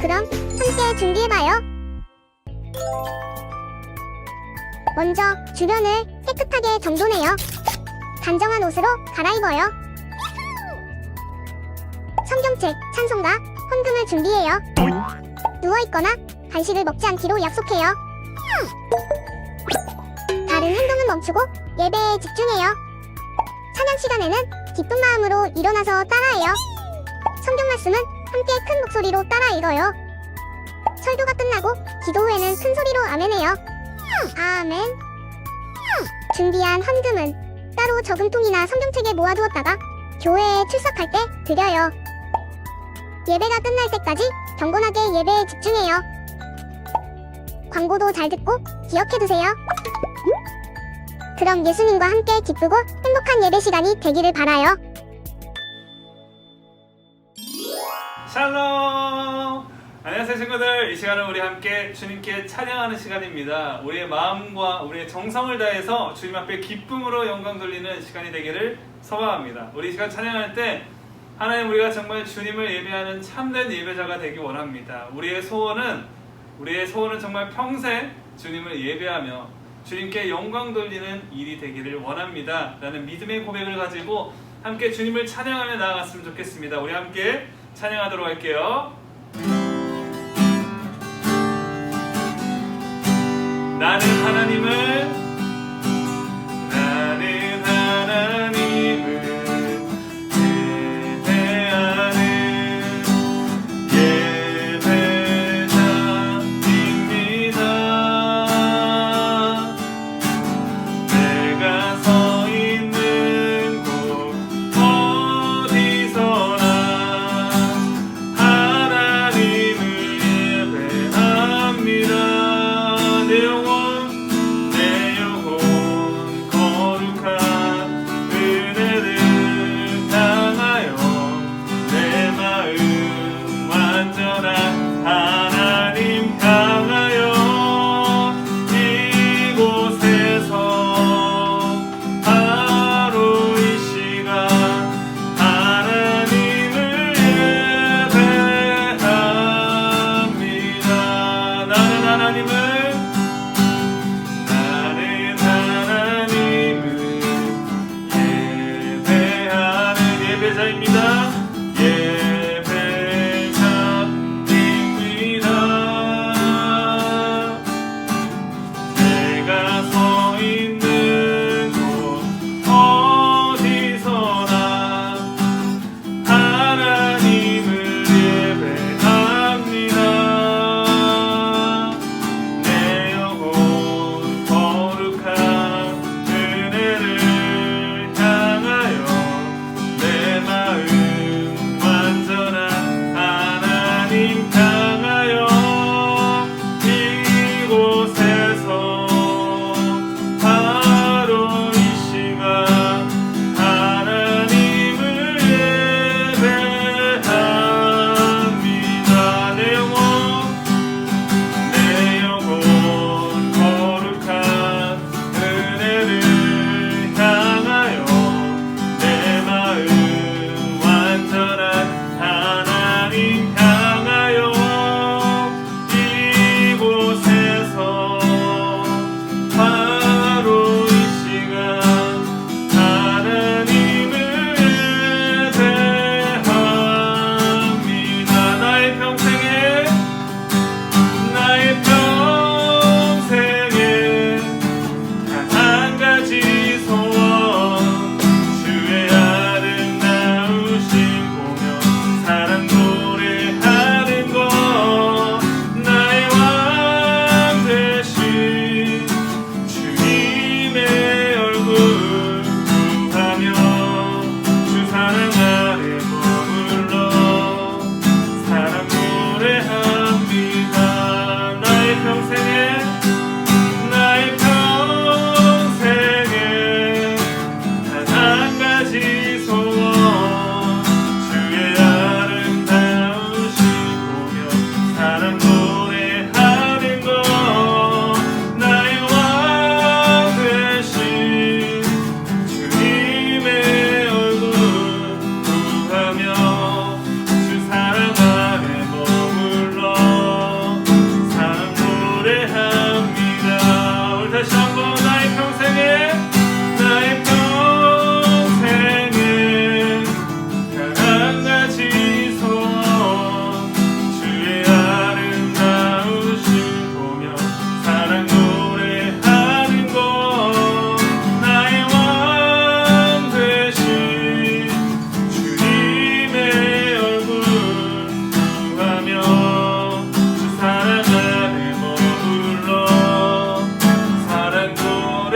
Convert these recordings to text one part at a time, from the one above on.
그럼 함께 준비해봐요. 먼저 주변을 깨끗하게 정돈해요. 단정한 옷으로 갈아입어요. 성경책, 찬송가, 헌금을 준비해요. 누워있거나 간식을 먹지 않기로 약속해요. 다른 행동은 멈추고 예배에 집중해요. 찬양 시간에는 기쁜 마음으로 일어나서 따라해요. 성경 말씀은 함께 큰 목소리로 따라 읽어요. 설교가 끝나고 기도 후에는 큰 소리로 아멘해요. 아멘. 준비한 헌금은 따로 저금통이나 성경책에 모아두었다가 교회에 출석할 때 드려요. 예배가 끝날 때까지 경건하게 예배에 집중해요. 광고도 잘 듣고 기억해두세요. 그럼 예수님과 함께 기쁘고 행복한 예배 시간이 되기를 바라요. 샬롬! 안녕하세요 친구들. 이 시간은 우리 함께 주님께 찬양하는 시간입니다. 우리의 마음과 우리의 정성을 다해서 주님 앞에 기쁨으로 영광 돌리는 시간이 되기를 소망합니다. 우리 이 시간 찬양할 때 하나님, 우리가 정말 주님을 예배하는 참된 예배자가 되기 원합니다. 우리의 소원은 정말 평생 주님을 예배하며 주님께 영광 돌리는 일이 되기를 원합니다. 라는 믿음의 고백을 가지고 함께 주님을 찬양하며 나아갔으면 좋겠습니다. 우리 함께 찬양하도록 할게요. 나는 하나님을 내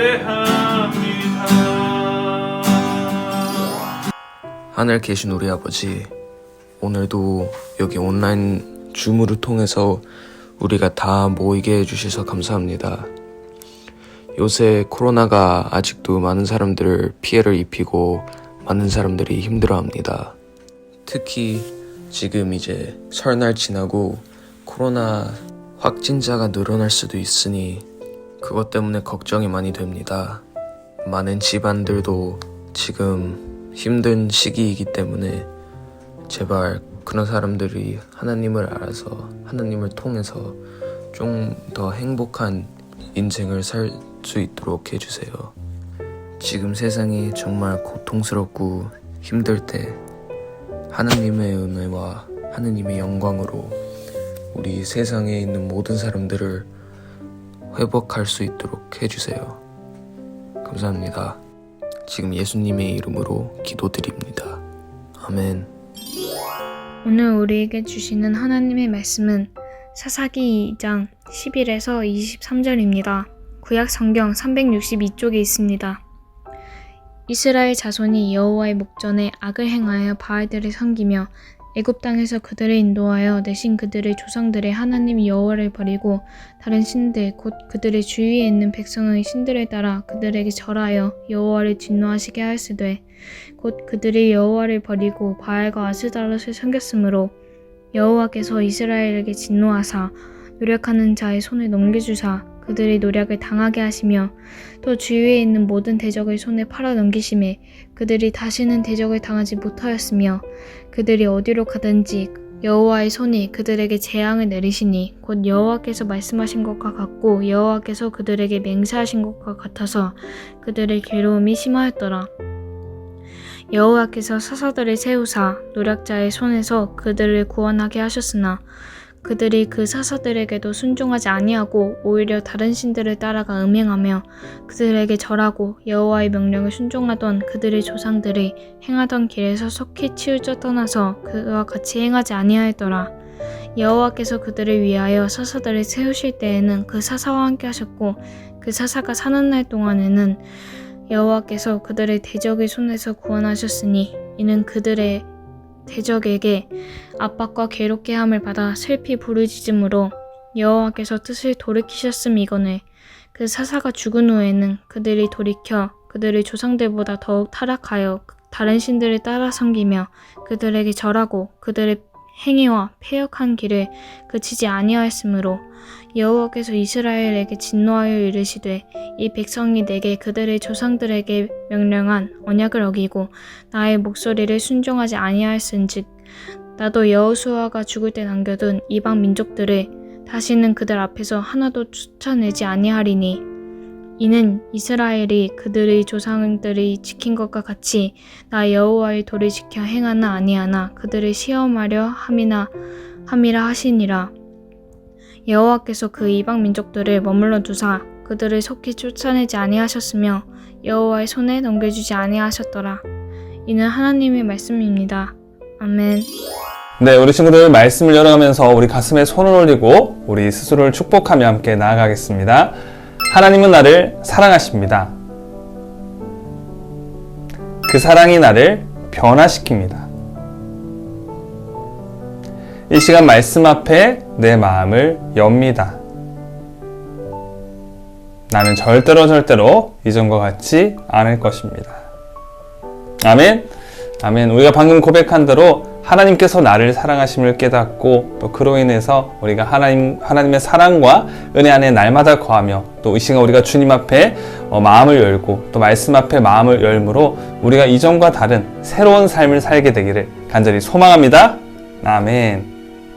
예배합니다. 하늘 계신 우리 아버지, 오늘도 여기 온라인 줌으로 통해서 우리가 다 모이게 해주셔서 감사합니다. 요새 코로나가 아직도 많은 사람들을 피해를 입히고 많은 사람들이 힘들어합니다. 특히 지금 이제 설날 지나고 코로나 확진자가 늘어날 수도 있으니 그것 때문에 걱정이 많이 됩니다. 많은 집안들도 지금 힘든 시기이기 때문에 제발 그런 사람들이 하나님을 알아서 하나님을 통해서 좀 더 행복한 인생을 살 수 있도록 해주세요. 지금 세상이 정말 고통스럽고 힘들 때 하나님의 은혜와 하나님의 영광으로 우리 세상에 있는 모든 사람들을 회복할 수 있도록 해주세요. 감사합니다. 지금 예수님의 이름으로 기도드립니다. 아멘. 오늘 우리에게 주시는 하나님의 말씀은 사사기 2장 11에서 23절입니다. 구약 성경 362쪽에 있습니다. 이스라엘 자손이 여호와의 목전에 악을 행하여 바알들을 섬기며 애굽 땅에서 그들을 인도하여 내신 그들의 조상들의 하나님 여호와를 버리고 다른 신들 곧 그들의 주위에 있는 백성의 신들을 따라 그들에게 절하여 여호와를 진노하시게 하였으되 곧 그들이 여호와를 버리고 바알과 아스다롯을 섬겼으므로 여호와께서 이스라엘에게 진노하사 노력하는 자의 손에 넘겨주사 그들의 노력을 당하게 하시며 또 주위에 있는 모든 대적의 손에 팔아 넘기심에 그들이 다시는 대적을 당하지 못하였으며 그들이 어디로 가든지 여호와의 손이 그들에게 재앙을 내리시니 곧 여호와께서 말씀하신 것과 같고 여호와께서 그들에게 맹세하신 것과 같아서 그들의 괴로움이 심하였더라. 여호와께서 사사들을 세우사 노략자의 손에서 그들을 구원하게 하셨으나 그들이 그 사사들에게도 순종하지 아니하고 오히려 다른 신들을 따라가 음행하며 그들에게 절하고 여호와의 명령을 순종하던 그들의 조상들이 행하던 길에서 속히 치우쳐 떠나서 그와 같이 행하지 아니하였더라. 여호와께서 그들을 위하여 사사들을 세우실 때에는 그 사사와 함께 하셨고 그 사사가 사는 날 동안에는 여호와께서 그들의 대적의 손에서 구원하셨으니 이는 그들의 대적에게 압박과 괴롭게 함을 받아 슬피 부르짖음으로 여호와께서 뜻을 돌이키셨음이거늘 그 사사가 죽은 후에는 그들이 돌이켜 그들의 조상들보다 더욱 타락하여 다른 신들을 따라 섬기며 그들에게 절하고 그들의 행위와 패역한 길을 그치지 아니하였으므로 여호와께서 이스라엘에게 진노하여 이르시되 이 백성이 내게 그들의 조상들에게 명령한 언약을 어기고 나의 목소리를 순종하지 아니하였은즉 나도 여호수아가 죽을 때 남겨둔 이방 민족들을 다시는 그들 앞에서 하나도 쫓아내지 아니하리니 이는 이스라엘이 그들의 조상들이 지킨 것과 같이 나 여호와의 도를 지켜 행하나 아니하나 그들을 시험하려 함이라 하시니라. 여호와께서 그 이방 민족들을 머물러 두사 그들을 속히 쫓아내지 아니하셨으며 여호와의 손에 넘겨주지 아니하셨더라. 이는 하나님의 말씀입니다. 아멘. 네, 우리 친구들 말씀을 열어가면서 우리 가슴에 손을 올리고 우리 스스로를 축복하며 함께 나아가겠습니다. 하나님은 나를 사랑하십니다. 그 사랑이 나를 변화시킵니다. 이 시간 말씀 앞에 내 마음을 엽니다. 나는 절대로 이전과 같지 않을 것입니다. 아멘. 아멘. 우리가 방금 고백한 대로 하나님께서 나를 사랑하심을 깨닫고 또 그로 인해서 우리가 하나님의 사랑과 은혜 안에 날마다 거하며 또 이 시간 우리가 주님 앞에 마음을 열고 또 말씀 앞에 마음을 열므로 우리가 이전과 다른 새로운 삶을 살게 되기를 간절히 소망합니다. 아멘.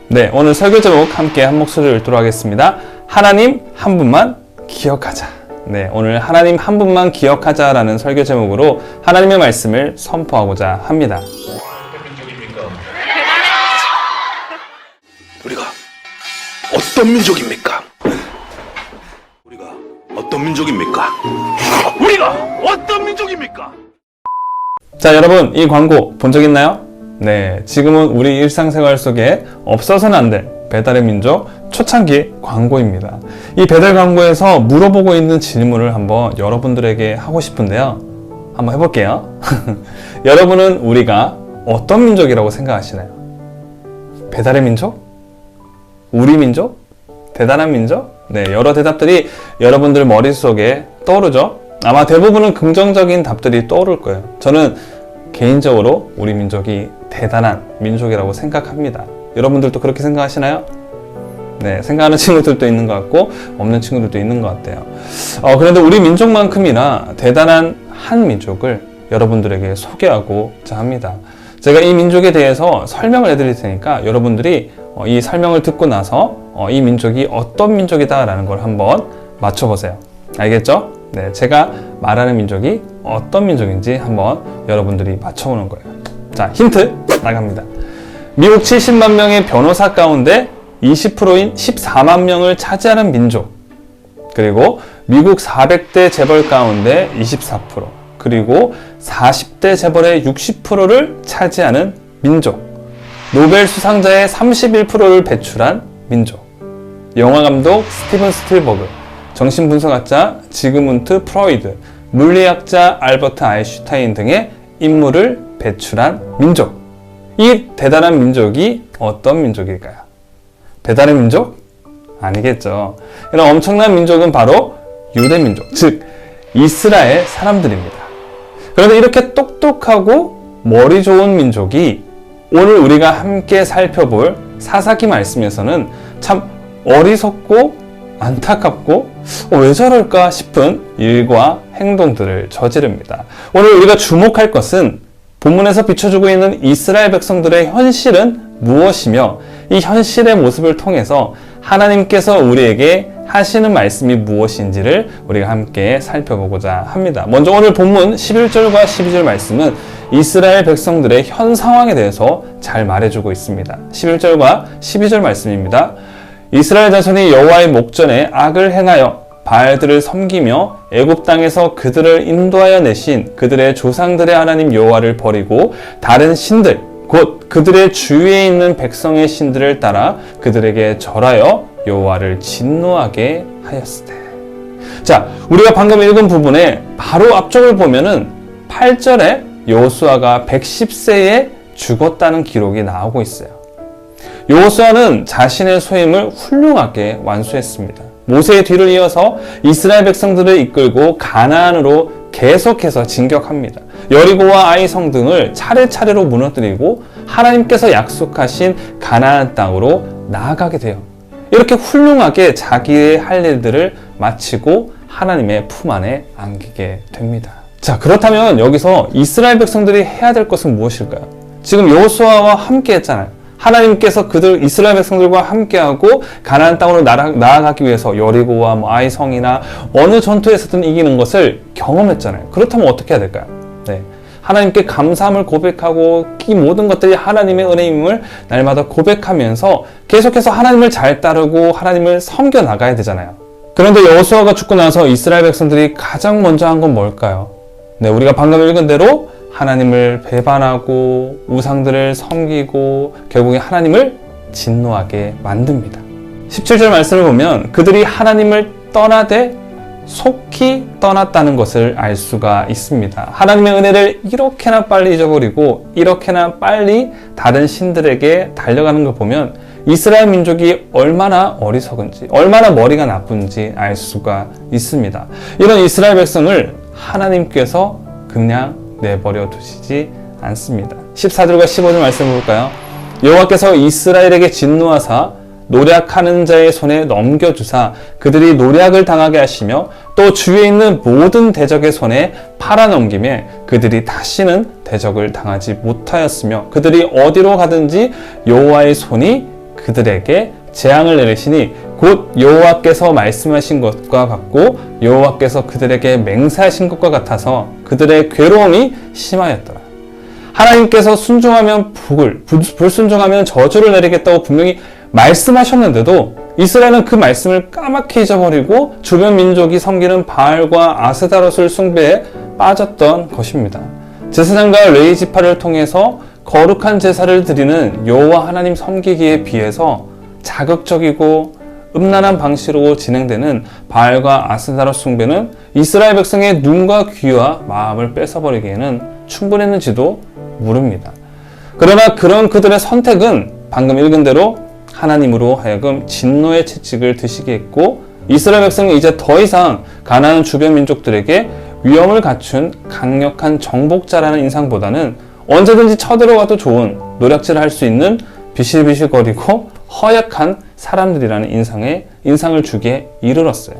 네, 오늘 설교 제목 함께 한 목소리를 읽도록 하겠습니다. 하나님 한 분만 기억하자. 네, 오늘 하나님 한 분만 기억하자라는 설교 제목으로 하나님의 말씀을 선포하고자 합니다. 우리가 어떤 민족입니까? 우리가 어떤 민족입니까? 우리가 어떤 민족입니까? 자, 여러분 이 광고 본 적 있나요? 네, 지금은 우리 일상생활 속에 없어서는 안 될 배달의 민족 초창기 광고입니다. 이 배달 광고에서 물어보고 있는 질문을 한번 여러분들에게 하고 싶은데요. 한번 해볼게요. 여러분은 우리가 어떤 민족이라고 생각하시나요? 배달의 민족? 우리 민족? 대단한 민족? 네, 여러 대답들이 여러분들 머릿속에 떠오르죠? 아마 대부분은 긍정적인 답들이 떠오를 거예요. 저는 개인적으로 우리 민족이 대단한 민족이라고 생각합니다. 여러분들도 그렇게 생각하시나요? 네, 생각하는 친구들도 있는 것 같고 없는 친구들도 있는 것 같아요. 그런데 우리 민족만큼이나 대단한 한 민족을 여러분들에게 소개하고자 합니다. 제가 이 민족에 대해서 설명을 해드릴 테니까 여러분들이 이 설명을 듣고 나서 이 민족이 어떤 민족이다 라는 걸 한번 맞춰보세요. 알겠죠? 네, 제가 말하는 민족이 어떤 민족인지 한번 여러분들이 맞춰보는 거예요. 자, 힌트 나갑니다. 미국 70만 명의 변호사 가운데 20%인 14만 명을 차지하는 민족, 그리고 미국 400대 재벌 가운데 24%, 그리고 40대 재벌의 60%를 차지하는 민족, 노벨 수상자의 31%를 배출한 민족, 영화감독 스티븐 스필버그, 정신분석학자 지그문트 프로이드, 물리학자 알버트 아인슈타인 등의 인물을 배출한 민족. 이 대단한 민족이 어떤 민족일까요? 배달의 민족? 아니겠죠. 이런 엄청난 민족은 바로 유대민족, 즉 이스라엘 사람들입니다. 그런데 이렇게 똑똑하고 머리 좋은 민족이 오늘 우리가 함께 살펴볼 사사기 말씀에서는 참 어리석고 안타깝고 왜 저럴까 싶은 일과 행동들을 저지릅니다. 오늘 우리가 주목할 것은 본문에서 비춰주고 있는 이스라엘 백성들의 현실은 무엇이며 이 현실의 모습을 통해서 하나님께서 우리에게 하시는 말씀이 무엇인지를 우리가 함께 살펴보고자 합니다. 먼저 오늘 본문 11절과 12절 말씀은 이스라엘 백성들의 현 상황에 대해서 잘 말해주고 있습니다. 11절과 12절 말씀입니다. 이스라엘 자손이 여호와의 목전에 악을 행하여 바알들을 섬기며 애굽 땅에서 그들을 인도하여 내신 그들의 조상들의 하나님 여호와를 버리고 다른 신들 곧 그들의 주위에 있는 백성의 신들을 따라 그들에게 절하여 여호와를 진노하게 하였으되. 자, 우리가 방금 읽은 부분에 바로 앞쪽을 보면은 8절에 여호수아가 110세에 죽었다는 기록이 나오고 있어요. 여호수아는 자신의 소임을 훌륭하게 완수했습니다. 모세의 뒤를 이어서 이스라엘 백성들을 이끌고 가나안으로 계속해서 진격합니다. 여리고와 아이성 등을 차례차례로 무너뜨리고 하나님께서 약속하신 가나안 땅으로 나아가게 돼요. 이렇게 훌륭하게 자기의 할 일들을 마치고 하나님의 품 안에 안기게 됩니다. 자, 그렇다면 여기서 이스라엘 백성들이 해야 될 것은 무엇일까요? 지금 여호수아와 함께 했잖아요. 하나님께서 이스라엘 백성들과 함께하고 가나안 땅으로 나아가기 위해서 여리고와 아이성이나 어느 전투에서든 이기는 것을 경험했잖아요. 그렇다면 어떻게 해야 될까요? 네, 하나님께 감사함을 고백하고 이 모든 것들이 하나님의 은혜임을 날마다 고백하면서 계속해서 하나님을 잘 따르고 하나님을 섬겨 나가야 되잖아요. 그런데 여호수아가 죽고 나서 이스라엘 백성들이 가장 먼저 한 건 뭘까요? 네, 우리가 방금 읽은 대로 하나님을 배반하고 우상들을 섬기고 결국에 하나님을 진노하게 만듭니다. 17절 말씀을 보면 그들이 하나님을 떠나되 속히 떠났다는 것을 알 수가 있습니다. 하나님의 은혜를 이렇게나 빨리 잊어버리고 이렇게나 빨리 다른 신들에게 달려가는 걸 보면 이스라엘 민족이 얼마나 어리석은지 얼마나 머리가 나쁜지 알 수가 있습니다. 이런 이스라엘 백성을 하나님께서 그냥 내버려 두시지 않습니다. 14절과 15절 말씀을 볼까요? 여호와께서 이스라엘에게 진노하사 노략하는 자의 손에 넘겨주사 그들이 노략을 당하게 하시며 또 주위에 있는 모든 대적의 손에 팔아넘김에 그들이 다시는 대적을 당하지 못하였으며 그들이 어디로 가든지 여호와의 손이 그들에게 재앙을 내리시니 곧 여호와께서 말씀하신 것과 같고 여호와께서 그들에게 맹세하신 것과 같아서 그들의 괴로움이 심하였더라. 하나님께서 순종하면 복을, 불순종하면 저주를 내리겠다고 분명히 말씀하셨는데도 이스라엘은 그 말씀을 까맣게 잊어버리고 주변 민족이 섬기는 바알과 아스다롯을 숭배에 빠졌던 것입니다. 제사장과 레위 지파를 통해서 거룩한 제사를 드리는 여호와 하나님 섬기기에 비해서 자극적이고 음란한 방식으로 진행되는 바알과 아스타롯 숭배는 이스라엘 백성의 눈과 귀와 마음을 뺏어버리기에는 충분했는지도 모릅니다. 그러나 그런 그들의 선택은 방금 읽은 대로 하나님으로 하여금 진노의 채찍을 드시게 했고, 이스라엘 백성은 이제 더 이상 가나안 주변 민족들에게 위엄을 갖춘 강력한 정복자라는 인상보다는 언제든지 쳐들어가도 좋은 노략질을 할 수 있는 비실비실거리고 허약한 사람들이라는 인상을 주기에 이르렀어요.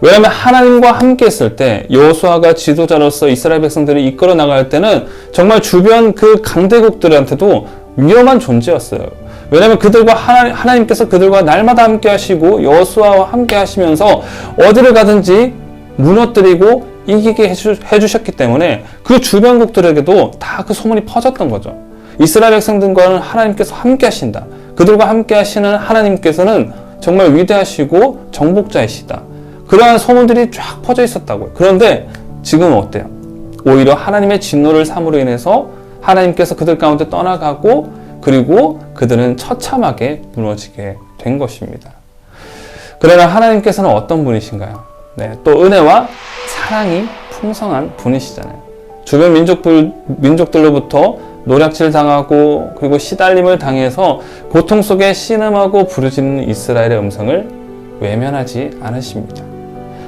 왜냐하면 하나님과 함께 했을 때 여호수아가 지도자로서 이스라엘 백성들을 이끌어 나갈 때는 정말 주변 그 강대국들한테도 위험한 존재였어요. 왜냐하면 하나님께서 그들과 날마다 함께 하시고 여호수아와 함께 하시면서 어디를 가든지 무너뜨리고 이기게 해주셨기 때문에 그 주변국들에게도 다 그 소문이 퍼졌던 거죠. 이스라엘 백성들과는 하나님께서 함께 하신다. 그들과 함께 하시는 하나님께서는 정말 위대하시고 정복자이시다. 그러한 소문들이 쫙 퍼져 있었다고요. 그런데 지금은 어때요? 오히려 하나님의 진노를 삼으로 인해서 하나님께서 그들 가운데 떠나가고, 그리고 그들은 처참하게 무너지게 된 것입니다. 그러나 하나님께서는 어떤 분이신가요? 또 은혜와 사랑이 풍성한 분이시잖아요. 주변 민족들로부터 노략질 당하고 그리고 시달림을 당해서 고통 속에 신음하고 부르짖는 이스라엘의 음성을 외면하지 않으십니다.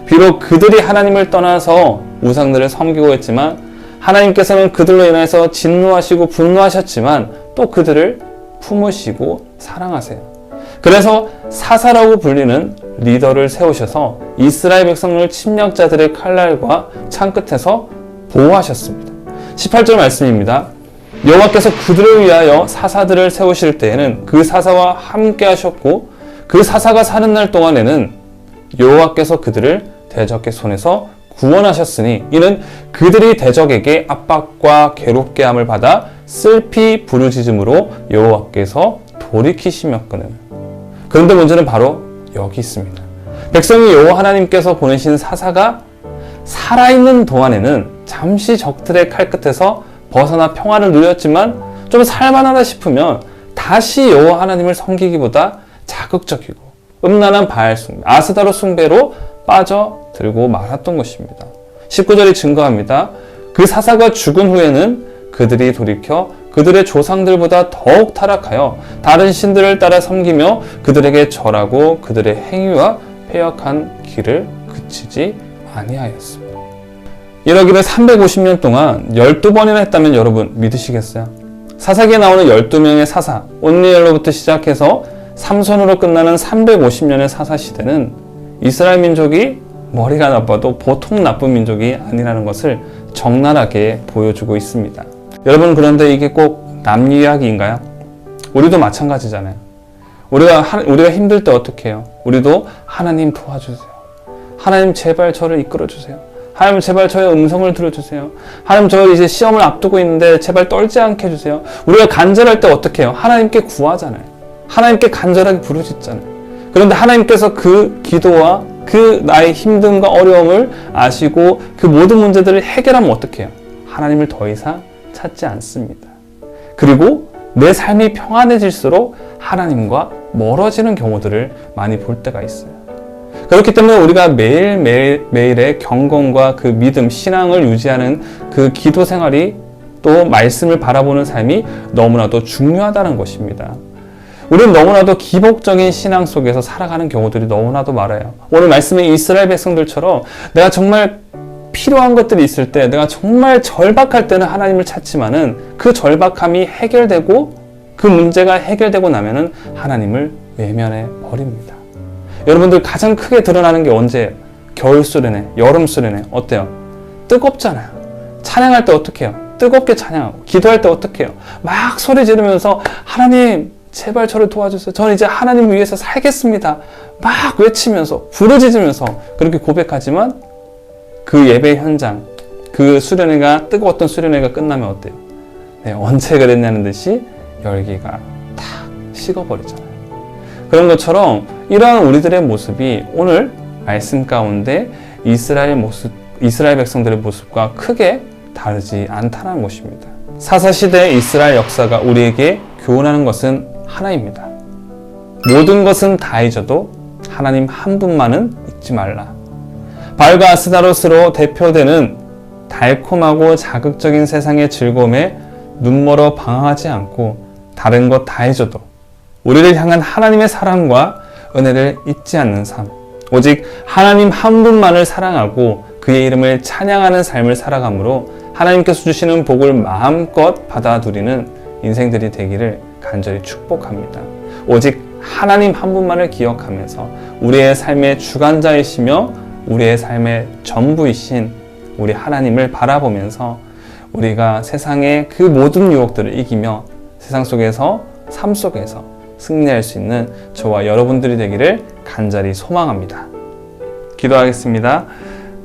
비록 그들이 하나님을 떠나서 우상들을 섬기고 했지만 하나님께서는 그들로 인해서 진노하시고 분노하셨지만 또 그들을 품으시고 사랑하세요. 그래서 사사라고 불리는 리더를 세우셔서 이스라엘 백성을 침략자들의 칼날과 창끝에서 보호하셨습니다. 18절 말씀입니다. 여호와께서 그들을 위하여 사사들을 세우실 때에는 그 사사와 함께 하셨고, 그 사사가 사는 날 동안에는 여호와께서 그들을 대적의 손에서 구원하셨으니 이는 그들이 대적에게 압박과 괴롭게 함을 받아 슬피 부르짖음으로 여호와께서 돌이키시였거늘. 그런데 문제는 바로 여기 있습니다. 백성이 여호와 하나님께서 보내신 사사가 살아있는 동안에는 잠시 적들의 칼끝에서 벗어나 평화를 누렸지만 좀 살만하다 싶으면 다시 여호와 하나님을 섬기기보다 자극적이고 음란한 바알 숭배, 아스타롯 숭배로 빠져들고 말았던 것입니다. 19절이 증거합니다. 그 사사가 죽은 후에는 그들이 돌이켜 그들의 조상들보다 더욱 타락하여 다른 신들을 따라 섬기며 그들에게 절하고 그들의 행위와 패역한 길을 그치지 아니하였습니다. 이러기를 350년 동안 12번이나 했다면 여러분 믿으시겠어요? 사사기에 나오는 12명의 사사, 온니엘로부터 시작해서 삼손으로 끝나는 350년의 사사 시대는 이스라엘 민족이 머리가 나빠도 보통 나쁜 민족이 아니라는 것을 적나라하게 보여주고 있습니다. 여러분, 그런데 이게 꼭 남 이야기인가요? 우리도 마찬가지잖아요. 우리가 힘들 때 어떻게 해요? 우리도 하나님 도와주세요. 하나님 제발 저를 이끌어주세요. 하나님 제발 저의 음성을 들어주세요. 하나님 저 이제 시험을 앞두고 있는데 제발 떨지 않게 해주세요. 우리가 간절할 때 어떻게 해요? 하나님께 구하잖아요. 하나님께 간절하게 부르짖잖아요. 그런데 하나님께서 그 기도와 그 나의 힘듦과 어려움을 아시고 그 모든 문제들을 해결하면 어떻게 해요? 하나님을 더 이상 찾지 않습니다. 그리고 내 삶이 평안해질수록 하나님과 멀어지는 경우들을 많이 볼 때가 있어요. 그렇기 때문에 우리가 매일의 경건과 그 믿음, 신앙을 유지하는 그 기도 생활이 또 말씀을 바라보는 삶이 너무나도 중요하다는 것입니다. 우리는 너무나도 기복적인 신앙 속에서 살아가는 경우들이 너무나도 많아요. 오늘 말씀의 이스라엘 백성들처럼 내가 정말 필요한 것들이 있을 때, 내가 정말 절박할 때는 하나님을 찾지만은 그 절박함이 해결되고 그 문제가 해결되고 나면은 하나님을 외면해 버립니다. 여러분들 가장 크게 드러나는 게 언제예요? 겨울 수련회, 여름 수련회. 어때요? 뜨겁잖아요. 찬양할 때 어떻게 해요? 뜨겁게 찬양하고, 기도할 때 어떻게 해요? 막 소리 지르면서 하나님 제발 저를 도와주세요. 저는 이제 하나님 위해서 살겠습니다. 막 외치면서 부르짖으면서 그렇게 고백하지만 그 예배 현장, 그 수련회가, 뜨거웠던 수련회가 끝나면 어때요? 언제 그랬냐는 듯이 열기가 탁 식어버리잖아요. 그런 것처럼 이러한 우리들의 모습이 오늘 말씀 가운데 이스라엘 백성들의 모습과 크게 다르지 않다는 것입니다. 사사시대의 이스라엘 역사가 우리에게 교훈하는 것은 하나입니다. 모든 것은 다 잊어도 하나님 한 분만은 잊지 말라. 바울과 아스다로스로 대표되는 달콤하고 자극적인 세상의 즐거움에 눈멀어 방황하지 않고 다른 것 다 잊어도 우리를 향한 하나님의 사랑과 은혜를 잊지 않는 삶, 오직 하나님 한 분만을 사랑하고 그의 이름을 찬양하는 삶을 살아가므로 하나님께서 주시는 복을 마음껏 받아 누리는 인생들이 되기를 간절히 축복합니다. 오직 하나님 한 분만을 기억하면서 우리의 삶의 주관자이시며 우리의 삶의 전부이신 우리 하나님을 바라보면서 우리가 세상의 그 모든 유혹들을 이기며 세상 속에서, 삶 속에서 승리할 수 있는 저와 여러분들이 되기를 간절히 소망합니다. 기도하겠습니다.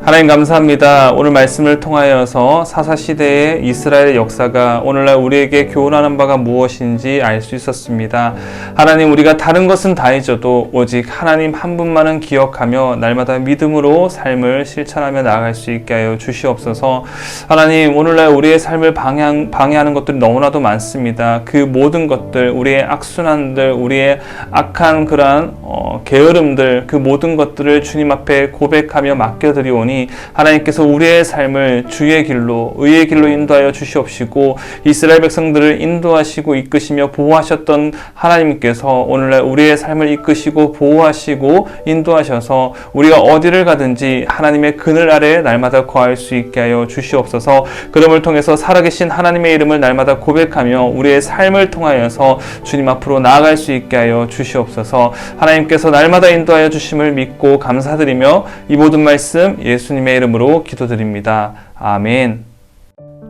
하나님 감사합니다. 오늘 말씀을 통하여서 사사시대의 이스라엘의 역사가 오늘날 우리에게 교훈하는 바가 무엇인지 알 수 있었습니다. 하나님, 우리가 다른 것은 다 잊어도 오직 하나님 한 분만은 기억하며 날마다 믿음으로 삶을 실천하며 나아갈 수 있게 하여 주시옵소서. 하나님, 오늘날 우리의 삶을 방해하는 것들이 너무나도 많습니다. 그 모든 것들, 우리의 악순환들, 우리의 악한 그러한 게으름들, 그 모든 것들을 주님 앞에 고백하며 맡겨드리오니 하나님께서 우리의 삶을 주의 길로, 의의 길로 인도하여 주시옵시고 이스라엘 백성들을 인도하시고 이끄시며 보호하셨던 하나님께서 오늘날 우리의 삶을 이끄시고 보호하시고 인도하셔서 우리가 어디를 가든지 하나님의 그늘 아래에 날마다 거할 수 있게 하여 주시옵소서. 그럼을 통해서 살아계신 하나님의 이름을 날마다 고백하며 우리의 삶을 통하여서 주님 앞으로 나아갈 수 있게 하여 주시옵소서. 하나님께서 날마다 인도하여 주심을 믿고 감사드리며 이 모든 말씀 예수님의 이름으로 기도드립니다. 아멘.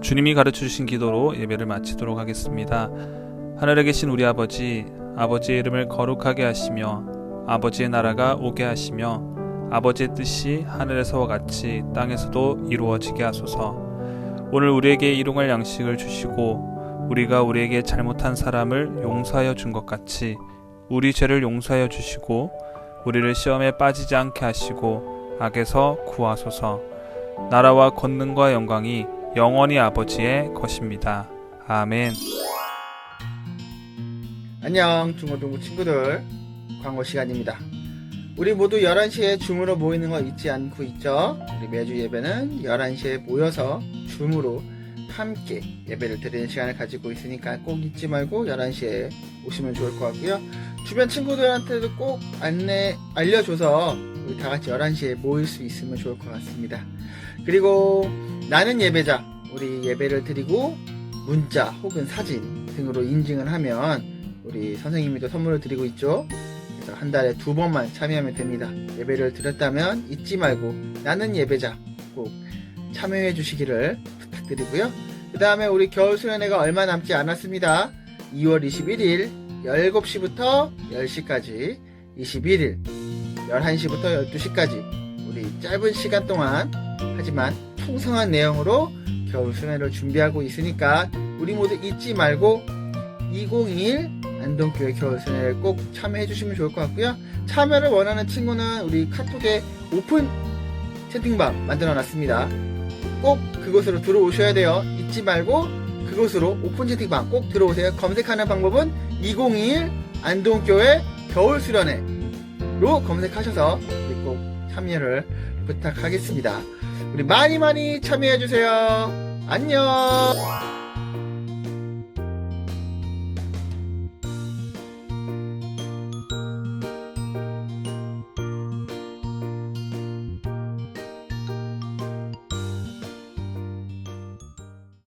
주님이 가르쳐주신 기도로 예배를 마치도록 하겠습니다. 하늘에 계신 우리 아버지, 아버지의 이름을 거룩하게 하시며 아버지의 나라가 오게 하시며 아버지의 뜻이 하늘에서와 같이 땅에서도 이루어지게 하소서. 오늘 우리에게 일용할 양식을 주시고 우리가 우리에게 잘못한 사람을 용서하여 준 것 같이 우리 죄를 용서하여 주시고 우리를 시험에 빠지지 않게 하시고 악에서 구하소서. 나라와 권능과 영광이 영원히 아버지의 것입니다. 아멘. 안녕 중고등부 친구들, 광고 시간입니다. 우리 모두 11시에 줌으로 모이는 거 잊지 않고 있죠? 우리 매주 예배는 11시에 모여서 줌으로 함께 예배를 드리는 시간을 가지고 있으니까 꼭 잊지 말고 11시에 오시면 좋을 것 같고요. 주변 친구들한테도 꼭 알려줘서 우리 다 같이 11시에 모일 수 있으면 좋을 것 같습니다. 그리고 나는 예배자, 우리 예배를 드리고 문자 혹은 사진 등으로 인증을 하면 우리 선생님이 또 선물을 드리고 있죠. 그래서 한 달에 2번만 참여하면 됩니다. 예배를 드렸다면 잊지 말고 나는 예배자 꼭 참여해 주시기를 부탁드리고요. 그 다음에 우리 겨울 수련회가 얼마 남지 않았습니다. 2월 21일 7시부터 10시까지, 21일 11시부터 12시까지 우리 짧은 시간 동안 하지만 풍성한 내용으로 겨울 수련회를 준비하고 있으니까 우리 모두 잊지 말고 2021 안동교회 겨울 수련회를 꼭 참여해 주시면 좋을 것 같고요. 참여를 원하는 친구는 우리 카톡에 오픈 채팅방 만들어 놨습니다. 꼭 그곳으로 들어오셔야 돼요. 잊지 말고 그곳으로 오픈 채팅방 꼭 들어오세요. 검색하는 방법은 2021 안동교회 겨울 수련회로 검색하셔서 우리 꼭 참여를 부탁하겠습니다. 우리 많이 참여해 주세요. 안녕.